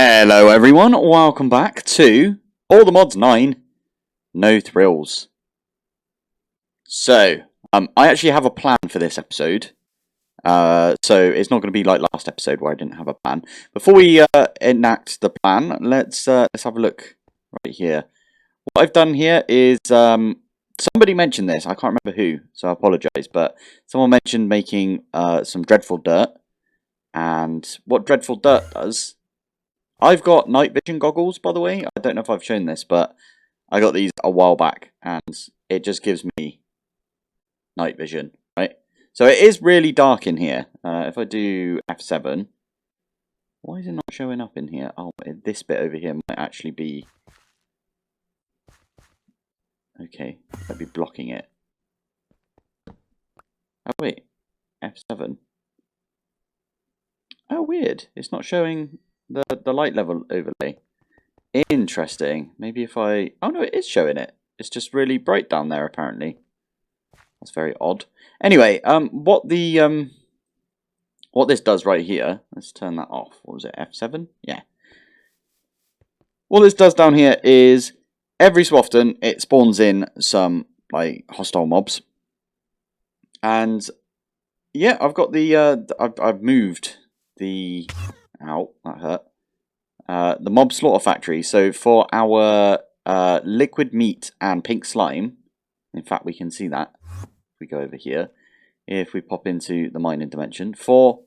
Hello everyone, welcome back to All the Mods 9, No Thrills. So, I actually have a plan for this episode. So it's not going to be like last episode where I didn't have a plan. Before we enact the plan, let's have a look right here. What I've done here is, somebody mentioned this, I can't remember who, so I apologise, but someone mentioned making some dreadful dirt. And what dreadful dirt does... I've got night vision goggles, by the way. I don't know if I've shown this, but I got these a while back, and it just gives me night vision, right? So it is really dark in here. If I do F7, why is it not showing up in here? Oh, this bit over here might actually be... Okay, I'd be blocking it. Oh, wait. F7. Oh, weird. It's not showing the light level overlay. Interesting. Maybe if I... Oh no, it is showing it. It's just really bright down there apparently. That's very odd. Anyway, what this does right here, let's turn that off. What was it, F7? Yeah. What this does down here is every so often it spawns in some like hostile mobs. And yeah, I've got the I've moved the... Ow, that hurt. The mob slaughter factory. So for our liquid meat and pink slime, in fact we can see that if we go over here, if we pop into the mining dimension, for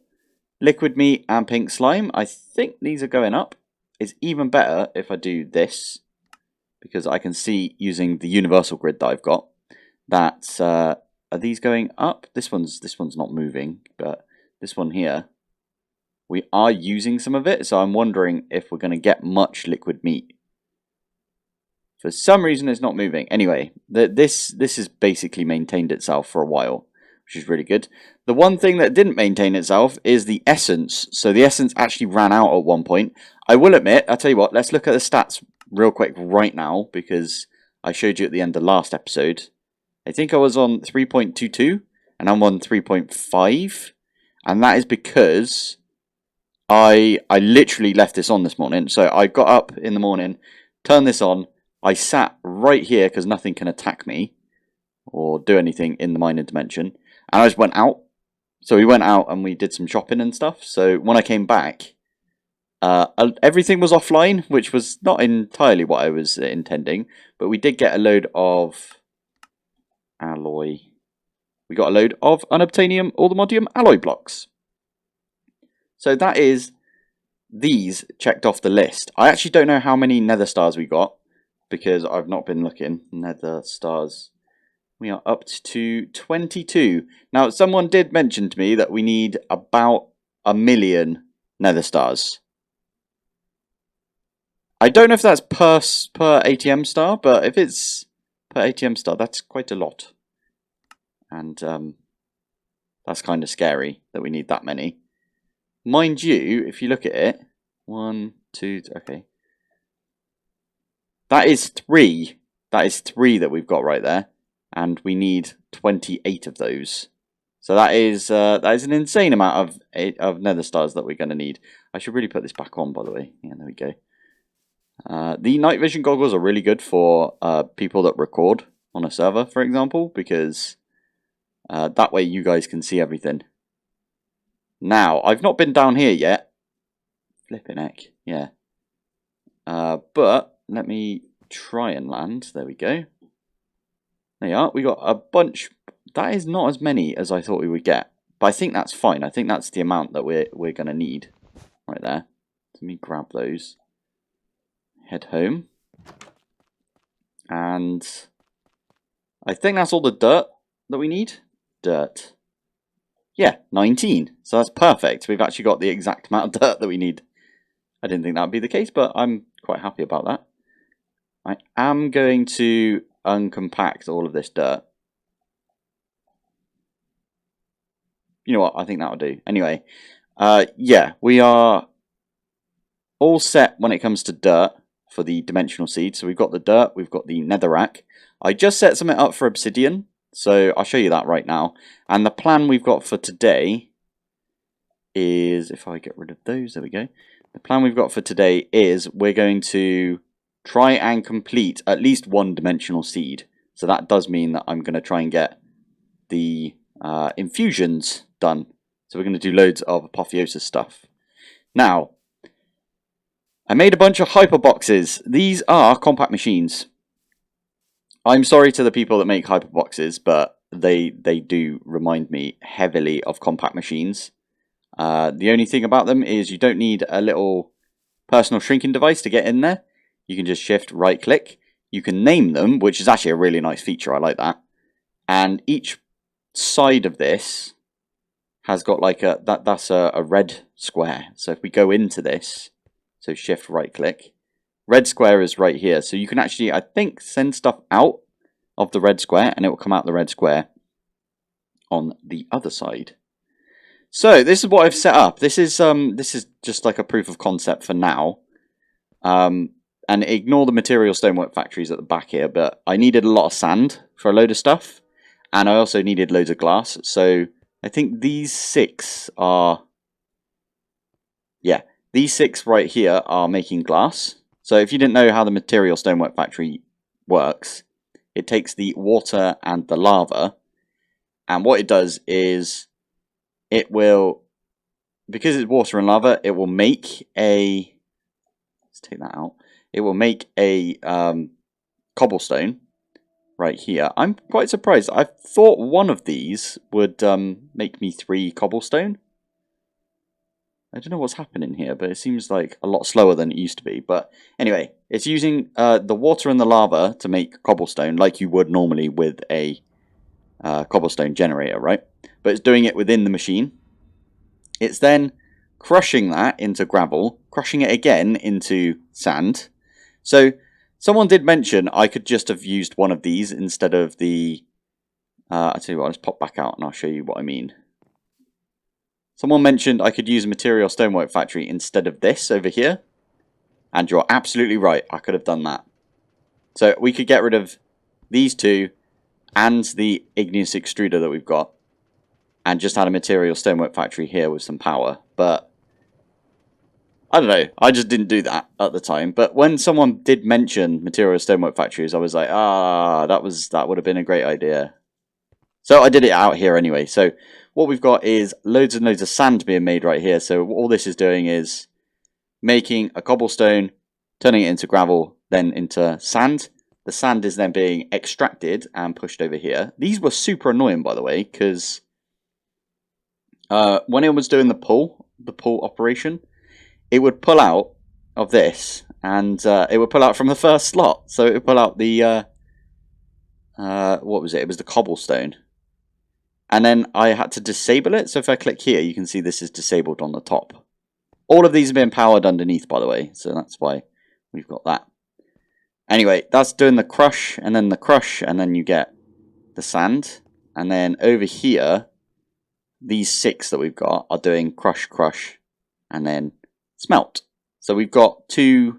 liquid meat and pink slime, I think these are going up. It's even better if I do this, because I can see using the universal grid that I've got that are these going up? This one's not moving, but this one here, we are using some of it, so I'm wondering if we're going to get much liquid meat. For some reason it's not moving. Anyway, this has basically maintained itself for a while, which is really good. The one thing that didn't maintain itself is the essence. So the essence actually ran out at one point. I will admit, I'll tell you what, let's look at the stats real quick right now, because I showed you at the end of last episode. I think I was on 3.22 and I'm on 3.5, and that is because I literally left this on this morning. So I got up in the morning, turned this on, I sat right here because nothing can attack me or do anything in the mining dimension, and I just went out. So we went out and we did some shopping and stuff. So when I came back, everything was offline, which was not entirely what I was intending, but we did get a load of alloy. We got a load of unobtainium allthemodium alloy blocks. So that is these checked off the list. I actually don't know how many nether stars we got, because I've not been looking. Nether stars. We are up to 22. Now, someone did mention to me that we need about 1 million nether stars. I don't know if that's per ATM star, but if it's per ATM star, that's quite a lot. And that's kind of scary that we need that many. Mind you, if you look at it, 1, 2, okay. That is 3. That is 3 that we've got right there, and we need 28 of those. So that is an insane amount of nether stars that we're going to need. I should really put this back on, by the way. Yeah, there we go. The night vision goggles are really good for people that record on a server, for example, because that way you guys can see everything. Now, I've not been down here yet. Flipping heck, yeah. But let me try and land. There we go. There you are. We got a bunch. That is not as many as I thought we would get, but I think that's fine. I think that's the amount that we're going to need right there. Let me grab those. Head home. And I think that's all the dirt that we need. Dirt. Yeah, 19. So that's perfect. We've actually got the exact amount of dirt that we need. I didn't think that would be the case, but I'm quite happy about that. I am going to uncompact all of this dirt. You know what? I think that'll do. Anyway, yeah, we are all set when it comes to dirt for the dimensional seed. So we've got the dirt, we've got the netherrack. I just set something up for obsidian, so I'll show you that right now. And the plan we've got for today is, if I get rid of those, there we go. the plan we've got for today is we're going to try and complete at least one dimensional seed. So that does mean that I'm going to try and get the infusions done. So we're going to do loads of apotheosis stuff. Now, I made a bunch of hyper boxes. These are compact machines. I'm sorry to the people that make hyper boxes, but they do remind me heavily of compact machines. The only thing about them is you don't need a little personal shrinking device to get in there. You can just shift right click. You can name them, which is actually a really nice feature. I like that. And each side of this has got like that's a red square. So if we go into this, so shift right click, red square is right here. So you can actually, I think, send stuff out of the red square and it will come out the red square on the other side. So this is what I've set up. This is just like a proof of concept for now. And ignore the material stonework factories at the back here, but I needed a lot of sand for a load of stuff, and I also needed loads of glass. So I think these 6 are, yeah, these 6 right here are making glass. So if you didn't know how the material stonework factory works, it takes the water and the lava, and what it does is it will, because it's water and lava, it will make a, let's take that out. It will make a cobblestone right here. I'm quite surprised. I thought one of these would make me 3 cobblestone. I don't know what's happening here, but it seems like a lot slower than it used to be. But anyway, it's using the water and the lava to make cobblestone like you would normally with a cobblestone generator, right? But it's doing it within the machine. It's then crushing that into gravel, crushing it again into sand. So someone did mention I could just have used one of these instead of the... I'll tell you what, let's pop back out and I'll show you what I mean. Someone mentioned I could use a material stonework factory instead of this over here. And you're absolutely right, I could have done that. So we could get rid of these 2 and the igneous extruder that we've got. And just had a material stonework factory here with some power. But I don't know, I just didn't do that at the time. But when someone did mention material stonework factories, I was like, that would have been a great idea. So I did it out here anyway. So what we've got is loads and loads of sand being made right here. So all this is doing is making a cobblestone, turning it into gravel, then into sand. The sand is then being extracted and pushed over here. These were super annoying, by the way, because when it was doing the pull operation, it would pull out of this, and it would pull out from the first slot. So it would pull out the, what was it? It was the cobblestone. And then I had to disable it. So if I click here, you can see this is disabled on the top. All of these have been powered underneath, by the way. So that's why we've got that. Anyway, that's doing the crush, and then you get the sand. And then over here, these 6 that we've got are doing crush, and then smelt. So we've got 2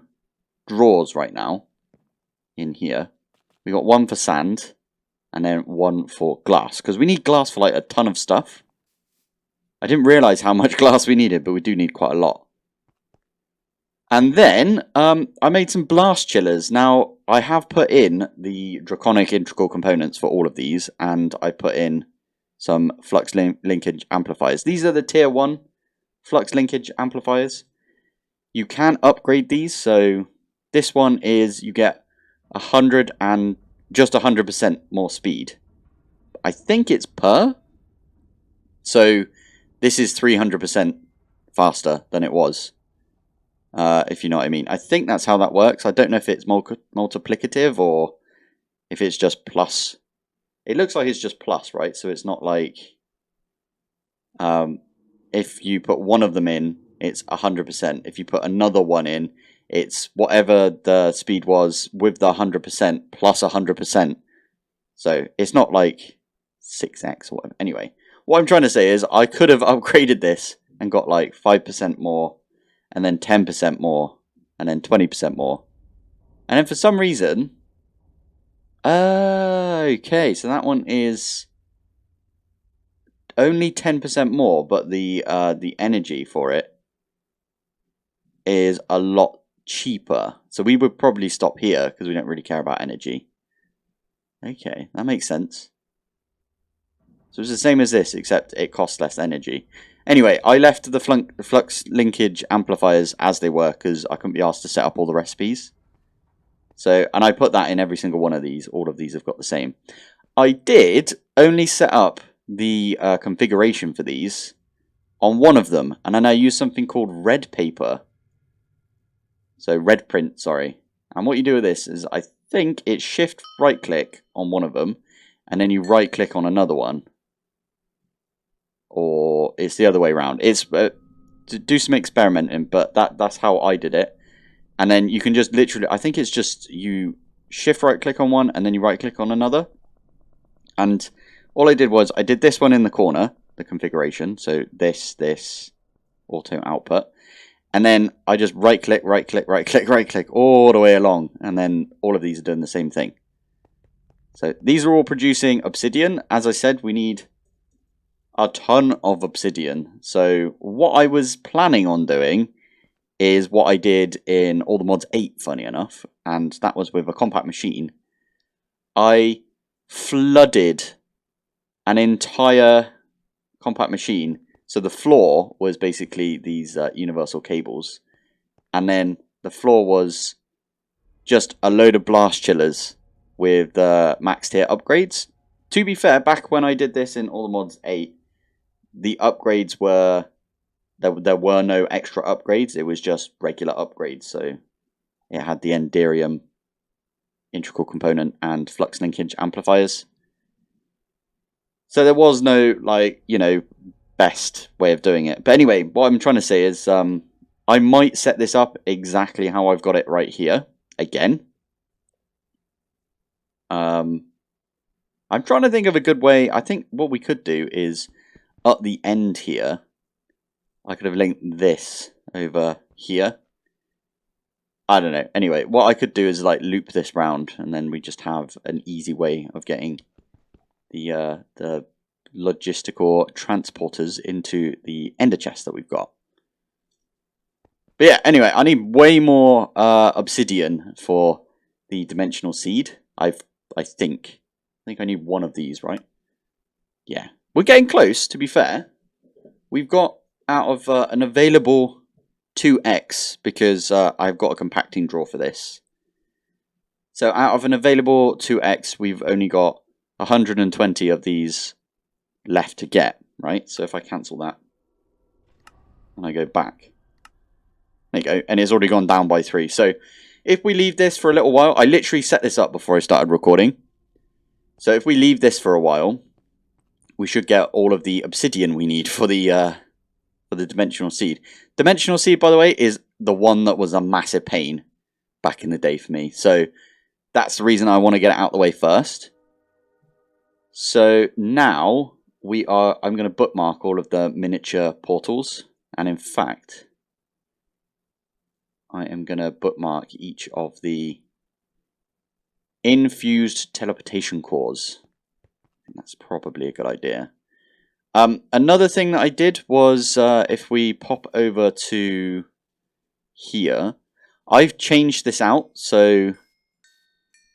drawers right now in here. We've got one for sand and then one for glass, because we need glass for like a ton of stuff. I didn't realize how much glass we needed, but we do need quite a lot. And then I made some blast chillers. Now I have put in the draconic integral components for all of these, and I put in some flux linkage amplifiers. These are the tier 1 flux linkage amplifiers. You can upgrade these, so this one is you get 100 and just 100% more speed. I think it's per. So this is 300% faster than it was, if you know what I mean. I think that's how that works. I don't know if it's multiplicative or if it's just plus. It looks like it's just plus, right? So it's not like if you put one of them in, it's 100%. If you put another one in, it's whatever the speed was with the 100% plus 100%. So it's not like 6x or whatever. Anyway, what I'm trying to say is I could have upgraded this and got like 5% more, and then 10% more, and then 20% more. And then for some reason, okay, so that one is only 10% more, but the energy for it is a lot cheaper. So we would probably stop here because we don't really care about energy. Okay, that makes sense. So it's the same as this, except it costs less energy. Anyway, I left the flux linkage amplifiers as they were because I couldn't be asked to set up all the recipes. So, and I put that in every single one of these. All of these have got the same. I did only set up the configuration for these on one of them, and then I used something called red paper. So red print, sorry. And what you do with this is, I think it's shift right click on one of them, and then you right click on another one. Or it's the other way around. It's to do some experimenting, but that's how I did it. And then you can just literally, I think it's just you shift right click on one and then you right click on another. And all I did was I did this one in the corner, the configuration. So this auto output. And then I just right click all the way along. And then all of these are doing the same thing. So these are all producing obsidian. As I said, we need a ton of obsidian. So what I was planning on doing is what I did in All the Mods 8, funny enough, and that was with a compact machine. I flooded an entire compact machine. So the floor was basically these universal cables, and then the floor was just a load of blast chillers with max tier upgrades. To be fair, back when I did this in All the Mods 8, the upgrades were, there were no extra upgrades, it was just regular upgrades. So it had the Enderium integral component and flux linkage amplifiers. So there was no, like, you know, best way of doing it. But anyway, what I'm trying to say is I might set this up exactly how I've got it right here again. I'm trying to think of a good way. I think what we could do is at the end here, I could have linked this over here. I don't know. Anyway, what I could do is like loop this round, and then we just have an easy way of getting the logistical transporters into the ender chest that we've got. But yeah, anyway, I need way more obsidian for the dimensional seed. I think I need one of these, right? Yeah, we're getting close. To be fair, we've got out of an available 2x because I've got a compacting drawer for this. So out of an available 2x, we've only got 120 of these left to get, right? So if I cancel that and I go back, there you go, and it's already gone down by 3. So if we leave this for a little while, I literally set this up before I started recording. So if we leave this for a while, we should get all of the obsidian we need for the dimensional seed. Dimensional seed, by the way, is the one that was a massive pain back in the day for me. So that's the reason I want to get it out of the way first. So now I'm going to bookmark all of the miniature portals. And in fact, I am going to bookmark each of the infused teleportation cores. I think that's probably a good idea. Another thing that I did was if we pop over to here, I've changed this out. So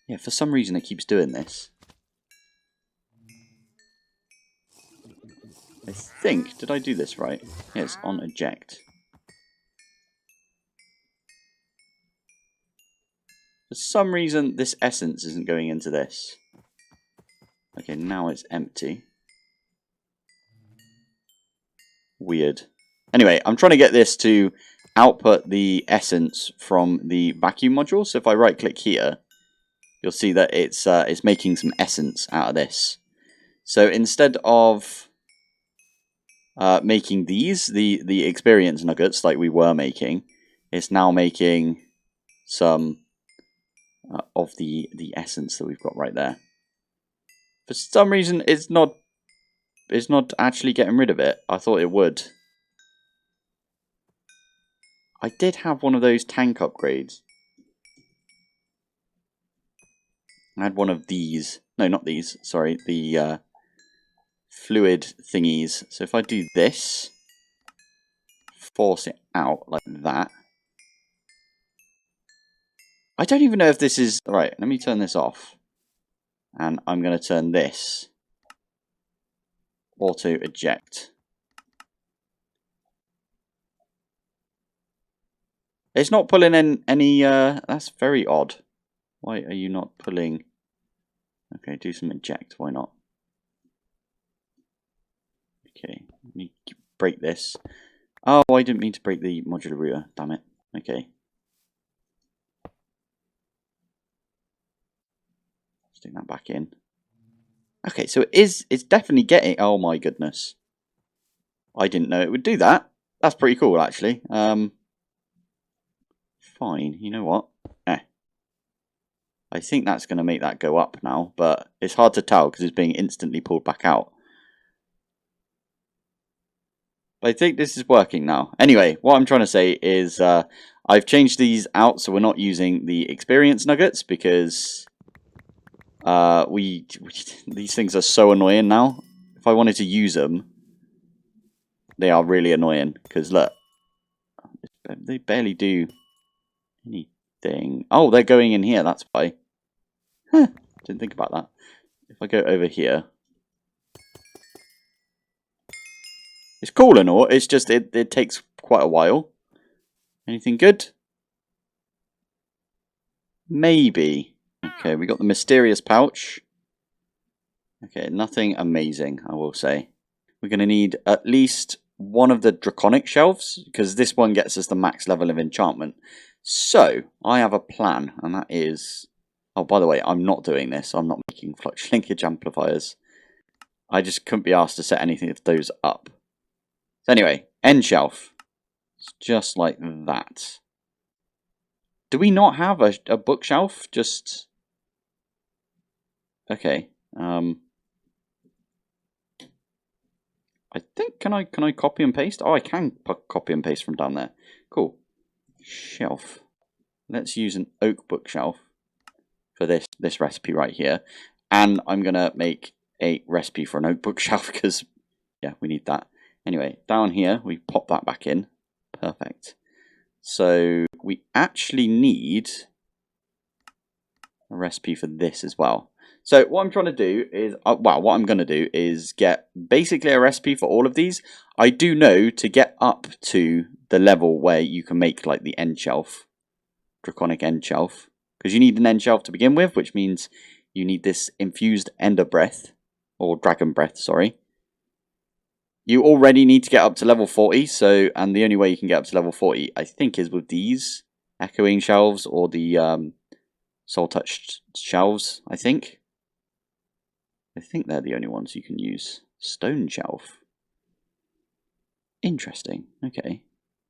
yeah, for some reason it keeps doing this. I think, did I do this right? Yeah, it's on eject. For some reason this essence isn't going into this. Okay, now it's empty. Weird. Anyway, I'm trying to get this to output the essence from the vacuum module. So if I right click here, you'll see that it's making some essence out of this. So instead of making these, the experience nuggets like we were making, it's now making some of the essence that we've got right there. For some reason, it's not actually getting rid of it. I thought it would. I did have one of those tank upgrades. I had one of these. No, not these. Sorry, the fluid thingies. So if I do this, force it out like that, I don't even know if this is... Right, let me turn this off. And I'm going to turn this auto eject. It's not pulling in any... that's very odd. Why are you not pulling... Okay, do some eject. Why not? Okay, let me break this. Oh, I didn't mean to break the modular router. Damn it. Okay. Stick that back in. Okay, so it's definitely getting... Oh my goodness. I didn't know it would do that. That's pretty cool, actually. Fine, you know what? I think that's going to make that go up now, but it's hard to tell because it's being instantly pulled back out. But I think this is working now. Anyway, what I'm trying to say is I've changed these out so we're not using the experience nuggets because these things are so annoying now. If I wanted to use them, they are really annoying because look, they barely do anything. Oh, they're going in here, that's why. Huh, didn't think about that. If I go over here, it's cool and all, it's just it takes quite a while. Anything good? Maybe. Okay, we got the mysterious pouch. Okay, nothing amazing, I will say. We're going to need at least one of the draconic shelves, because this one gets us the max level of enchantment. So, I have a plan, and that is... Oh, by the way, I'm not doing this. I'm not making flux linkage amplifiers. I just couldn't be asked to set anything of those up. So anyway, end shelf. It's just like that. Do we not have a bookshelf? Just... Okay. I think, can I copy and paste? Oh, I can copy and paste from down there. Cool. Shelf. Let's use an oak bookshelf for this recipe right here. And I'm going to make a recipe for an oak bookshelf because, yeah, we need that. Anyway, down here, we pop that back in. Perfect. So we actually need a recipe for this as well. So what I'm trying to do is, what I'm going to do is get basically a recipe for all of these. I do know to get up to the level where you can make like the end shelf, draconic end shelf, because you need an end shelf to begin with, which means you need this infused ender breath, or dragon breath, sorry. You already need to get up to level 40, and the only way you can get up to level 40, I think, is with these echoing shelves or the soul touched shelves, I think. I think they're the only ones you can use. Stone shelf. Interesting. Okay.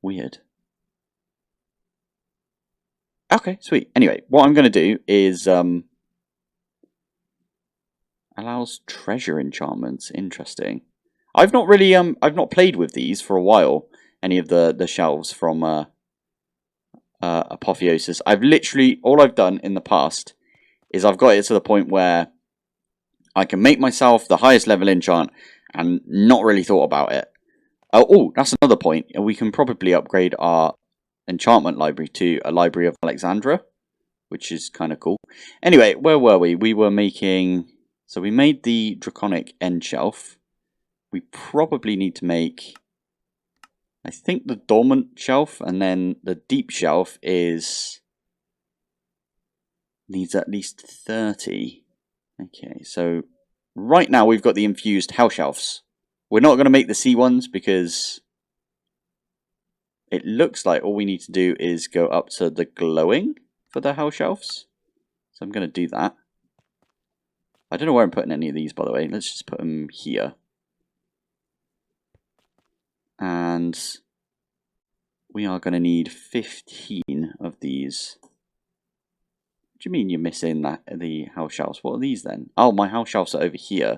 Weird. Okay, sweet. Anyway, what I'm going to do is allows treasure enchantments. Interesting. I've not really I've not played with these for a while. Any of the shelves from Apotheosis. I've literally all I've done in the past is I've got it to the point where I can make myself the highest level enchant and not really thought about it. Oh, that's another point. We can probably upgrade our enchantment library to a library of Alexandra, which is kind of cool. Anyway, where were we? We were making... So we made the draconic end shelf. We probably need to make... I think the dormant shelf, and then the deep shelf is... needs at least 30. Okay, so right now we've got the infused hell shelves. We're not going to make the sea ones because it looks like all we need to do is go up to the glowing for the hell shelves. So I'm going to do that. I don't know where I'm putting any of these, by the way. Let's just put them here. And we are going to need 15 of these. What do you mean you're missing the house shelves? What are these then? Oh, my house shelves are over here.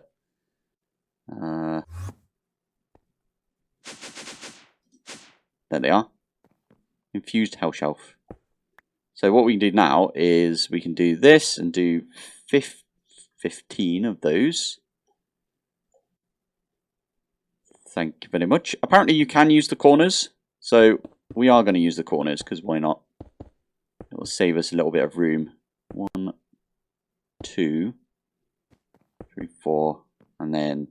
There they are. Infused hell shelf. So what we can do now is we can do this and do 15 of those. Thank you very much. Apparently you can use the corners. So we are going to use the corners because why not? will save us a little bit of room. 1, 2, 3, 4, and then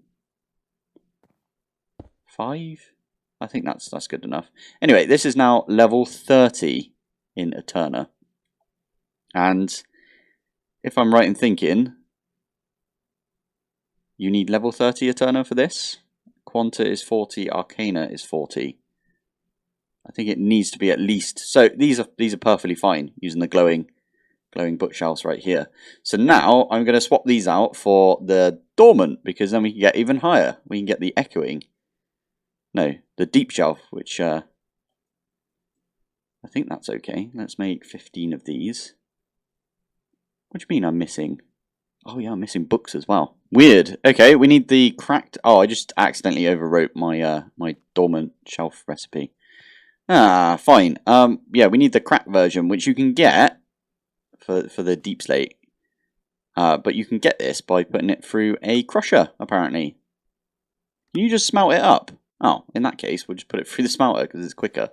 5. I think that's good enough. Anyway, this is now level 30 in Eterna. And if I'm right in thinking, you need level 30 Eterna for this. Quanta is 40, Arcana is 40. I think it needs to be at least. So these are perfectly fine using the glowing bookshelves right here. So now I'm going to swap these out for the dormant, because then we can get even higher. We can get the echoing. No, the deep shelf, which I think that's okay. Let's make 15 of these. What do you mean I'm missing? Oh yeah, I'm missing books as well. Weird. Okay, we need the cracked. Oh, I just accidentally overwrote my my dormant shelf recipe. Ah, fine. Yeah, we need the cracked version, which you can get for the deep slate. But you can get this by putting it through a crusher, apparently. Can you just smelt it up? Oh, in that case, we'll just put it through the smelter because it's quicker.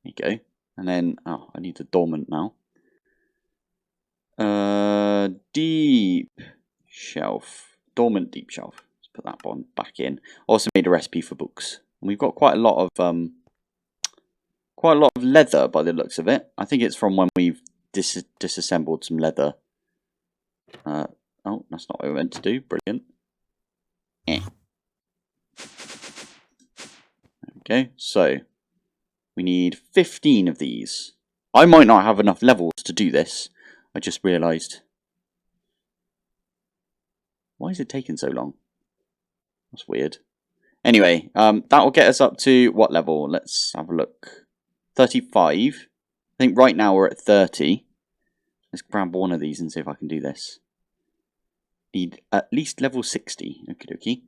There you go. And then, oh, I need the dormant now. Deep shelf. Dormant deep shelf. Let's put that one back in. Also made a recipe for books. And we've got quite a lot of leather by the looks of it. I think it's from when we've disassembled some leather. Oh, that's not what we meant to do. Brilliant. There we go. So, we need 15 of these. I might not have enough levels to do this. I just realised. Why is it taking so long? That's weird. Anyway, that will get us up to what level? Let's have a look. 35. I think right now we're at 30. Let's grab one of these and see if I can do this. Need at least level 60. Okie dokie.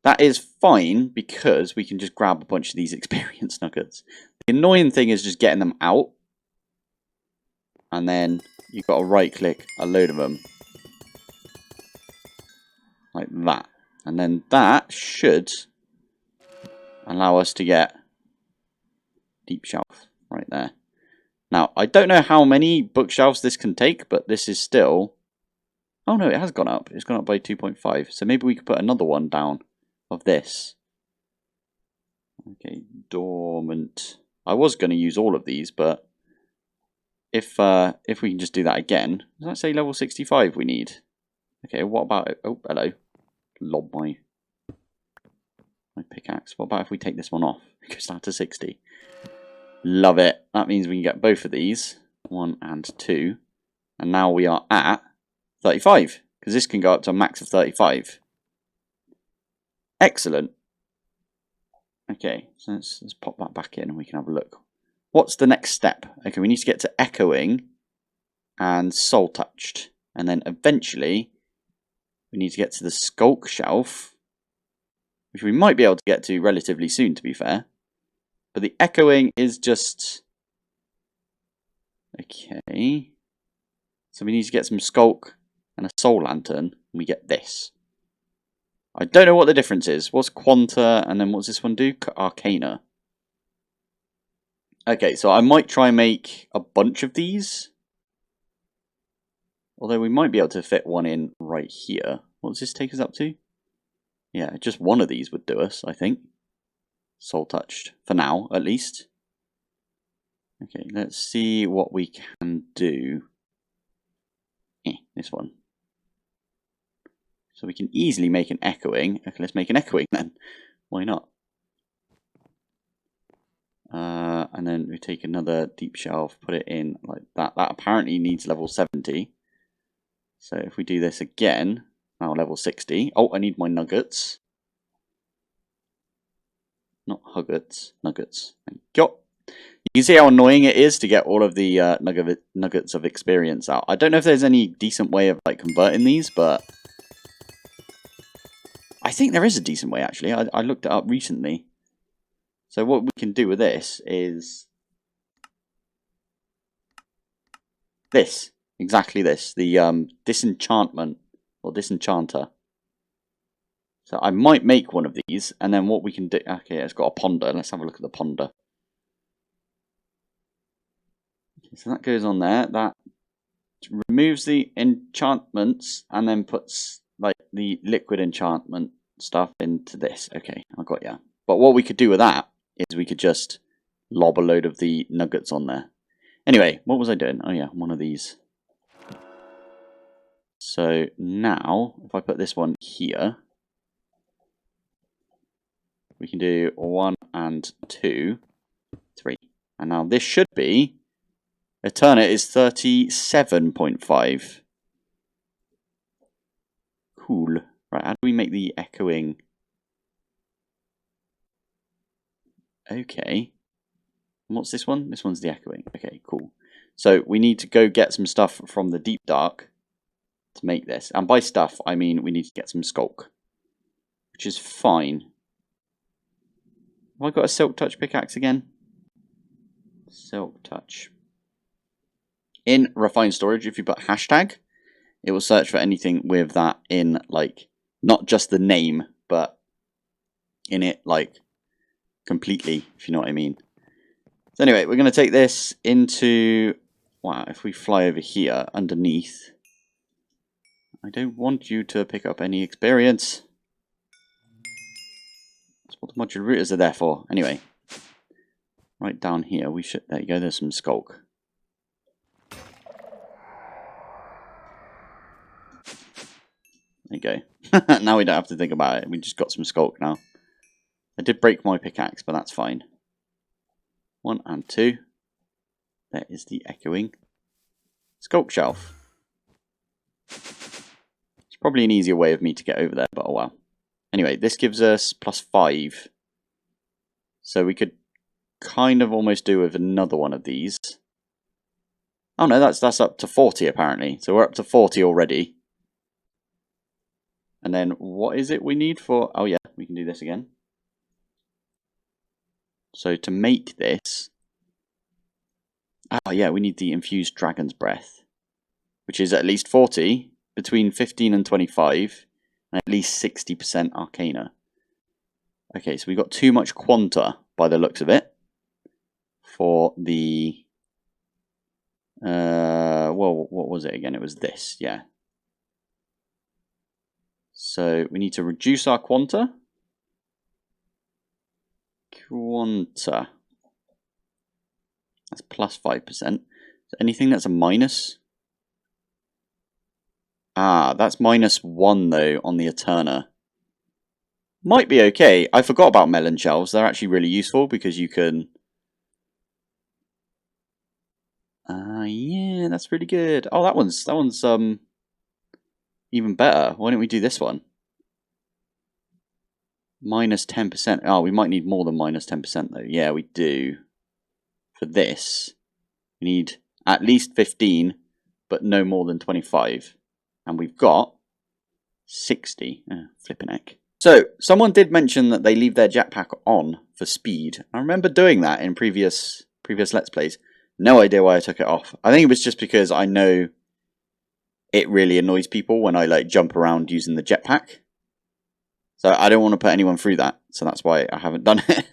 That is fine because we can just grab a bunch of these experience nuggets. The annoying thing is just getting them out. And then you've got to right click a load of them. Like that. And then that should allow us to get deep shelf right there. Now, I don't know how many bookshelves this can take, but this is still... Oh no, it has gone up. It's gone up by 2.5. So maybe we could put another one down of this. Okay, dormant. I was going to use all of these, but if we can just do that again, does that say level 65 we need? Okay, what about it? Oh, hello. Lob my pickaxe. What about if we take this one off? It goes down to 60. Love it. That means we can get both of these. 1 and 2. And now we are at 35. Because this can go up to a max of 35. Excellent. Okay, so let's pop that back in and we can have a look. What's the next step? Okay, we need to get to echoing and soul touched. And then eventually we need to get to the skulk shelf, which we might be able to get to relatively soon, to be fair. But the echoing is just... Okay. So we need to get some skulk and a soul lantern, and we get this. I don't know what the difference is. What's Quanta, and then what's this one do? Arcana. Okay, so I might try and make a bunch of these. Although we might be able to fit one in right here. What does this take us up to? Yeah, just one of these would do us, I think. Soul touched. For now, at least. Okay, let's see what we can do. This one. So we can easily make an echoing. Okay, let's make an echoing then. Why not? And then we take another deep shelf, put it in like that. That apparently needs level 70. So if we do this again, now level 60. Oh, I need my nuggets. Not huggets, nuggets. Thank you. You can see how annoying it is to get all of the nuggets of experience out. I don't know if there's any decent way of like converting these, but I think there is a decent way actually. I looked it up recently. So what we can do with this is this, exactly this, the disenchantment or disenchanter. So I might make one of these, and then what we can do. Okay, it's got a ponder. Let's have a look at the ponder. So that goes on there. That removes the enchantments and then puts like the liquid enchantment stuff into this. Okay, I got ya. But what we could do with that is we could just lob a load of the nuggets on there. Anyway, what was I doing? Oh yeah, one of these. So now, if I put this one here, we can do 1 and 2, 3. And now this should be, Eternit is 37.5. Cool. Right, how do we make the echoing? Okay. And what's this one? This one's the echoing. Okay, cool. So we need to go get some stuff from the deep dark to make this. And by stuff, I mean we need to get some skulk, which is fine. Have I got a silk touch pickaxe again? Silk touch. In refined storage, if you put hashtag, it will search for anything with that in, like, not just the name, but in it, like, completely, if you know what I mean. So anyway, we're going to take this into, wow, if we fly over here underneath, I don't want you to pick up any experience. That's what the modular routers are there for. Anyway, right down here, we should, there you go, there's some skulk. There you go. Now we don't have to think about it. We just got some skulk now. I did break my pickaxe, but that's fine. 1 and 2. There is the echoing skulk shelf. It's probably an easier way of me to get over there, but oh well. Anyway, this gives us +5. So we could kind of almost do with another one of these. Oh no, that's up to 40 apparently. So we're up to 40 already. And then what is it we need for... Oh yeah, we can do this again. So to make this... Oh yeah, we need the infused dragon's breath, which is at least 40, between 15 and 25, and at least 60% arcana. Okay, so we got too much quanta by the looks of it for the... well, what was it again? It was this, yeah. So we need to reduce our quanta. Quanta. That's +5%. So anything that's a minus. Ah, that's -1 though on the Eterna. Might be okay. I forgot about melon shells. They're actually really useful because you can... yeah, that's really good. Oh, that one's even better. Why don't we do this one? -10%. Oh, we might need more than -10% though. Yeah, we do. For this, we need at least 15, but no more than 25. And we've got 60. Flipping heck. So, someone did mention that they leave their jetpack on for speed. I remember doing that in previous Let's Plays. No idea why I took it off. I think it was just because I know it really annoys people when I like jump around using the jetpack. So I don't want to put anyone through that. So that's why I haven't done it.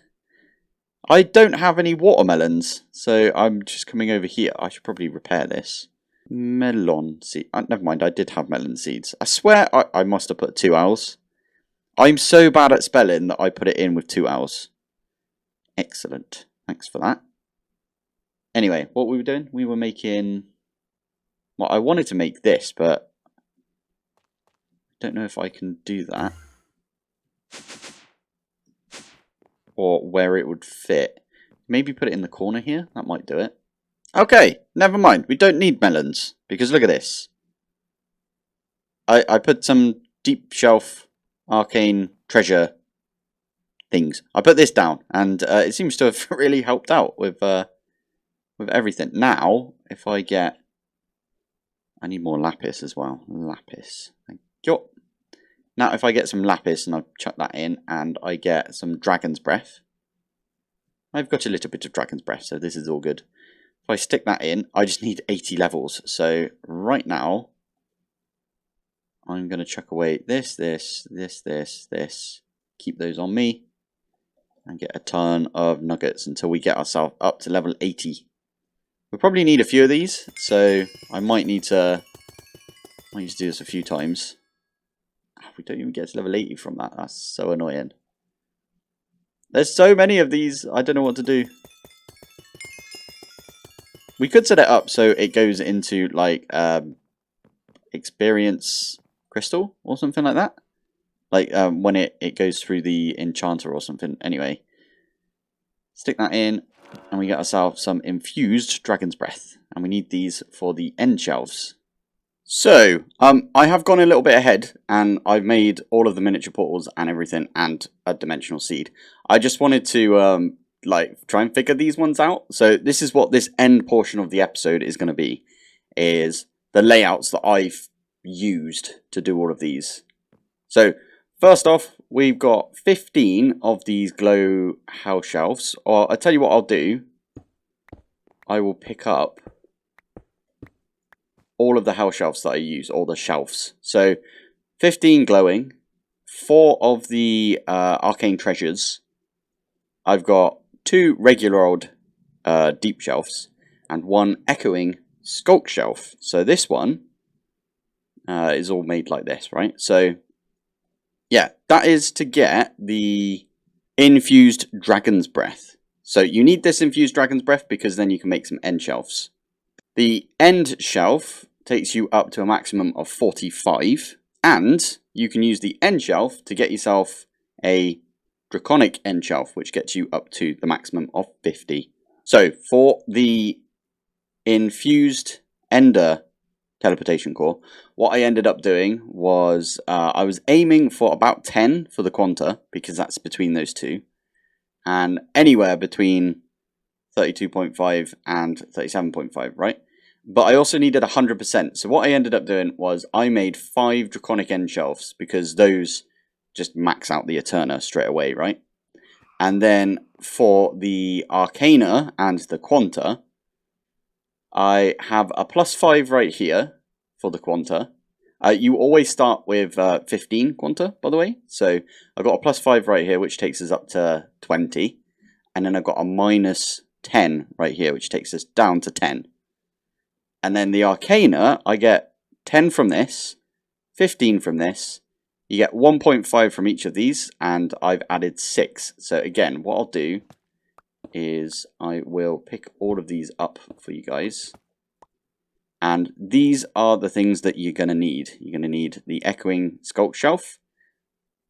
I don't have any watermelons. So I'm just coming over here. I should probably repair this. Melon seed. Never mind, I did have melon seeds. I swear I must have put 2 owls. I'm so bad at spelling that I put it in with 2 owls. Excellent. Thanks for that. Anyway, what we were doing? We were making... Well, I wanted to make this, but... I don't know if I can do that. Or where it would fit. Maybe put it in the corner here. That might do it. Okay, never mind. We don't need melons. Because look at this. I put some deep shelf arcane treasure things. I put this down. And it seems to have really helped out with everything. Now, if I get... I need more lapis as well. Lapis. Thank you. Now, if I get some lapis and I chuck that in and I get some dragon's breath. I've got a little bit of dragon's breath, so this is all good. If I stick that in, I just need 80 levels. So right now, I'm going to chuck away this. Keep those on me. And get a ton of nuggets until we get ourselves up to level 80. We'll probably need a few of these, so I might need to do this a few times. We don't even get to level 80 from that. That's so annoying. There's so many of these, I don't know what to do. We could set it up so it goes into like experience crystal or something like that. Like when it goes through the enchanter or something. Anyway, stick that in and we get ourselves some infused dragon's breath. And we need these for the end shelves. So, I have gone a little bit ahead, and I've made all of the miniature portals and everything, and a dimensional seed. I just wanted to, like, try and figure these ones out. So, this is what this end portion of the episode is going to be, is the layouts that I've used to do all of these. So, first off, we've got 15 of these glow house shelves, or I'll tell you what I'll do. I will pick up all of the house shelves that I use, all the shelves. So 15 glowing, 4 of the arcane treasures. I've got 2 regular old deep shelves and 1 echoing skulk shelf. So this one is all made like this, right? So yeah, that is to get the infused dragon's breath. So you need this infused dragon's breath because then you can make some end shelves. The end shelf takes you up to a maximum of 45, and you can use the end shelf to get yourself a draconic end shelf, which gets you up to the maximum of 50. So for the infused ender teleportation core, what I ended up doing was I was aiming for about 10 for the quanta, because that's between those two, and anywhere between 32.5 and 37.5, right? But I also needed 100%. So what I ended up doing was I made 5 draconic end shelves because those just max out the Eterna straight away, right? And then for the Arcana and the Quanta, I have a +5 right here for the Quanta. You always start with 15 Quanta, by the way. So I've got a +5 right here, which takes us up to 20. And then I've got a -10 right here, which takes us down to 10. And then the Arcana, I get 10 from this, 15 from this. You get 1.5 from each of these, and I've added 6. So again, what I'll do is I will pick all of these up for you guys. And these are the things that you're going to need. You're going to need the Echoing Sculpt Shelf,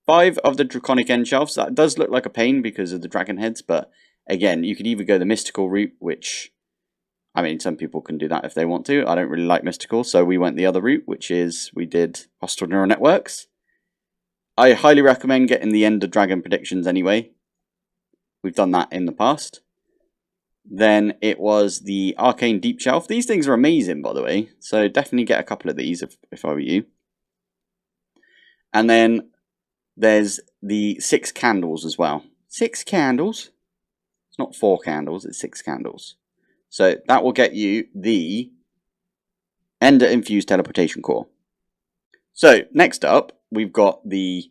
5 of the Draconic End Shelves. That does look like a pain because of the dragon heads, but again, you could either go the mystical route, which, I mean, some people can do that if they want to. I don't really like mystical, so we went the other route, which is we did hostile neural networks. I highly recommend getting the Ender Dragon predictions anyway. We've done that in the past. Then it was the Arcane Deep Shelf. These things are amazing, by the way, so definitely get a couple of these if I were you. And then there's the 6 candles as well. 6 candles. It's not 4 candles, it's 6 candles. So that will get you the Ender Infused Teleportation Core. So next up, we've got the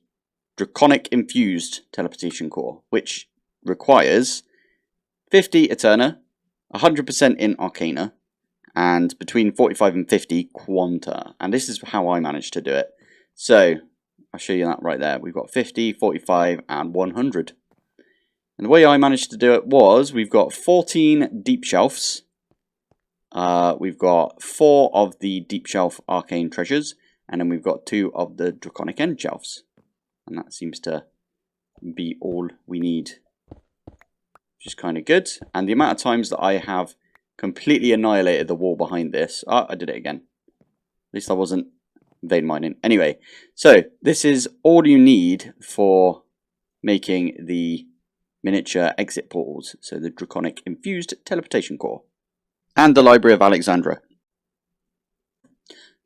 Draconic Infused Teleportation Core, which requires 50 Eterna, 100% in Arcana, and between 45 and 50 Quanta. And this is how I managed to do it. So I'll show you that right there. We've got 50, 45, and 100. And the way I managed to do it was, we've got 14 deep shelves. We've got 4 of the deep shelf arcane treasures. And then we've got 2 of the draconic end shelves. And that seems to be all we need. Which is kind of good. And the amount of times that I have completely annihilated the wall behind this. Oh, I did it again. At least I wasn't vein mining. Anyway, so this is all you need for making the miniature exit portals, so the Draconic Infused Teleportation Core, and the Library of Alexandra.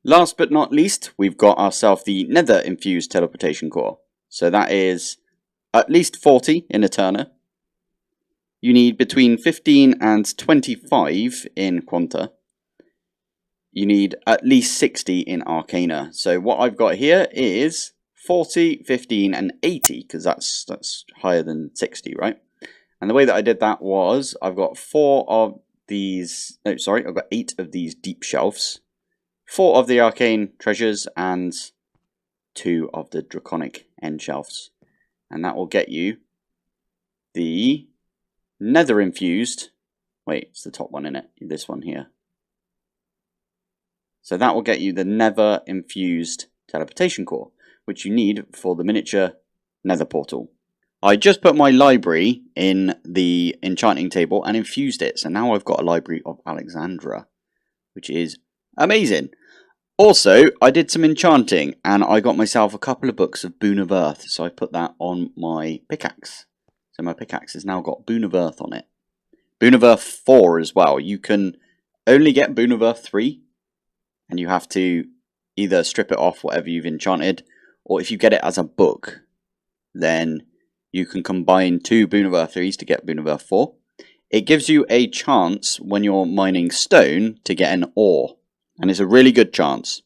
Last but not least, we've got ourselves the Nether Infused Teleportation Core, so that is at least 40 in Eterna. You need between 15 and 25 in Quanta. You need at least 60 in Arcana. So what I've got here is 40, 15, and 80, because that's higher than 60, right? And the way that I did that was, I've got 4 of these, no, sorry, I've got 8 of these deep shelves, 4 of the arcane treasures, and 2 of the draconic end shelves. And that will get you the nether infused, wait, it's the top one, isn't it? This one here. So that will get you the nether infused teleportation core, which you need for the miniature nether portal. I just put my library in the enchanting table and infused it. So now I've got a library of Alexandra, which is amazing. Also, I did some enchanting and I got myself a couple of books of Boon of Earth. So I put that on my pickaxe. So my pickaxe has now got Boon of Earth on it. Boon of Earth 4 as well. You can only get Boon of Earth 3. And you have to either strip it off whatever you've enchanted. Or if you get it as a book, then you can combine 2 Boon of Earth 3s to get Boon of Earth 4. It gives you a chance when you're mining stone to get an ore. And it's a really good chance.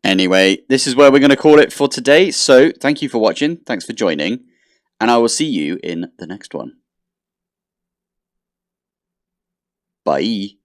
Anyway, this is where we're going to call it for today. So, thank you for watching. Thanks for joining. And I will see you in the next one. Bye.